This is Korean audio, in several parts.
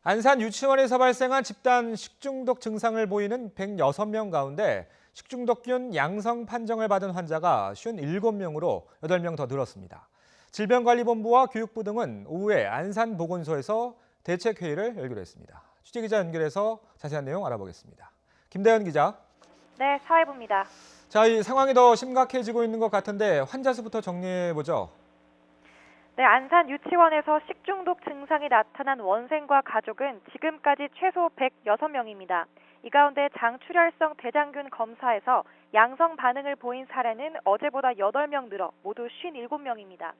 안산 유치원에서 발생한 집단 식중독 증상을 보이는 106명 가운데 식중독균 양성 판정을 받은 환자가 57명으로 8명 더 늘었습니다. 질병관리본부와 교육부 등은 오후에 안산보건소에서 대책회의를 열기로 했습니다. 취재기자 연결해서 자세한 내용 알아보겠습니다. 김대현 기자. 네, 사회부입니다. 자, 이 상황이 더 심각해지고 있는 것 같은데 환자 수부터 정리해보죠. 네, 안산 유치원에서 식중독 증상이 나타난 원생과 가족은 지금까지 최소 106명입니다. 이 가운데 장출혈성 대장균 검사에서 양성 반응을 보인 사례는 어제보다 8명 늘어 모두 57명입니다.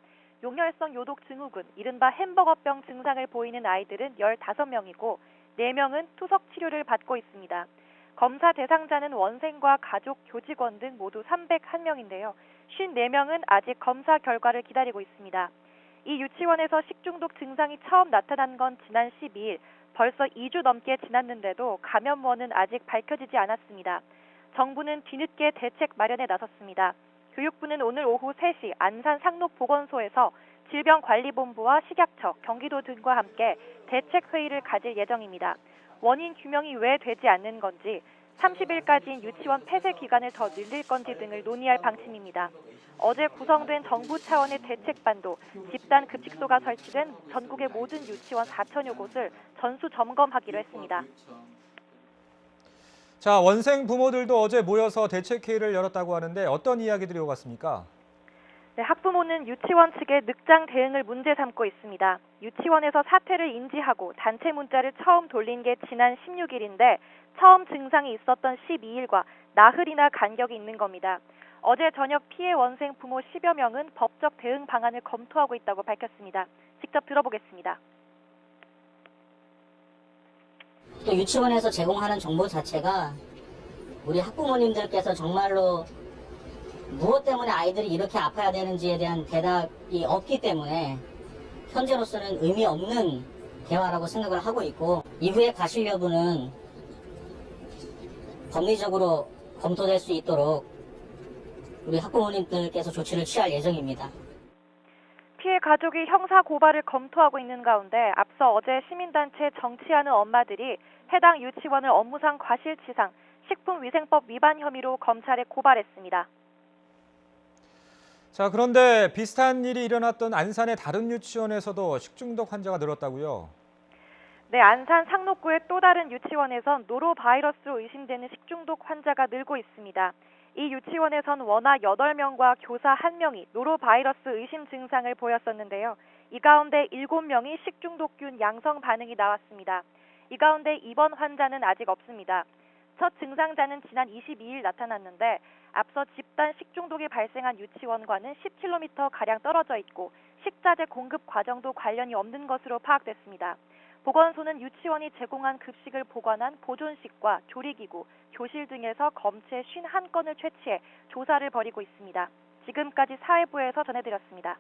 용혈성 요독 증후군, 이른바 햄버거병 증상을 보이는 아이들은 15명이고 4명은 투석 치료를 받고 있습니다. 검사 대상자는 원생과 가족, 교직원 등 모두 301명인데요. 54명은 아직 검사 결과를 기다리고 있습니다. 이 유치원에서 식중독 증상이 처음 나타난 건 지난 12일, 벌써 2주 넘게 지났는데도 감염원은 아직 밝혀지지 않았습니다. 정부는 뒤늦게 대책 마련에 나섰습니다. 교육부는 오늘 오후 3시 안산 상록보건소에서 질병관리본부와 식약처, 경기도 등과 함께 대책회의를 가질 예정입니다. 원인 규명이 왜 되지 않는 건지, 30일까지인 유치원 폐쇄 기간을 더 늘릴 건지 등을 논의할 방침입니다. 어제 구성된 정부 차원의 대책반도 집단 급식소가 설치된 전국의 모든 유치원 4천여 곳을 전수 점검하기로 했습니다. 자, 원생 부모들도 어제 모여서 대책회의를 열었다고 하는데 어떤 이야기들이 오갔습니까? 네, 학부모는 유치원 측의 늑장 대응을 문제 삼고 있습니다. 유치원에서 사태를 인지하고 단체 문자를 처음 돌린 게 지난 16일인데 처음 증상이 있었던 12일과 나흘이나 간격이 있는 겁니다. 어제 저녁 피해 원생 부모 10여 명은 법적 대응 방안을 검토하고 있다고 밝혔습니다. 직접 들어보겠습니다. 또 유치원에서 제공하는 정보 자체가 우리 학부모님들께서 정말로 무엇 때문에 아이들이 이렇게 아파야 되는지에 대한 대답이 없기 때문에 현재로서는 의미 없는 대화라고 생각을 하고 있고, 이후에 가실 여부는 법리적으로 검토될 수 있도록 우리 학부모님들께서 조치를 취할 예정입니다. 피해 가족이 형사 고발을 검토하고 있는 가운데 앞서 어제 시민단체 정치하는 엄마들이 해당 유치원을 업무상 과실치상, 식품위생법 위반 혐의로 검찰에 고발했습니다. 자, 그런데 비슷한 일이 일어났던 안산의 다른 유치원에서도 식중독 환자가 늘었다고요? 네, 안산 상록구의 또 다른 유치원에선 노로바이러스로 의심되는 식중독 환자가 늘고 있습니다. 이 유치원에선 원아 8명과 교사 1명이 노로바이러스 의심 증상을 보였었는데요. 이 가운데 7명이 식중독균 양성 반응이 나왔습니다. 이 가운데 입원 환자는 아직 없습니다. 첫 증상자는 지난 22일 나타났는데 앞서 집단 식중독이 발생한 유치원과는 10km 가량 떨어져 있고 식자재 공급 과정도 관련이 없는 것으로 파악됐습니다. 보건소는 유치원이 제공한 급식을 보관한 보존식과 조리기구, 교실 등에서 검체 51건을 채취해 조사를 벌이고 있습니다. 지금까지 사회부에서 전해드렸습니다.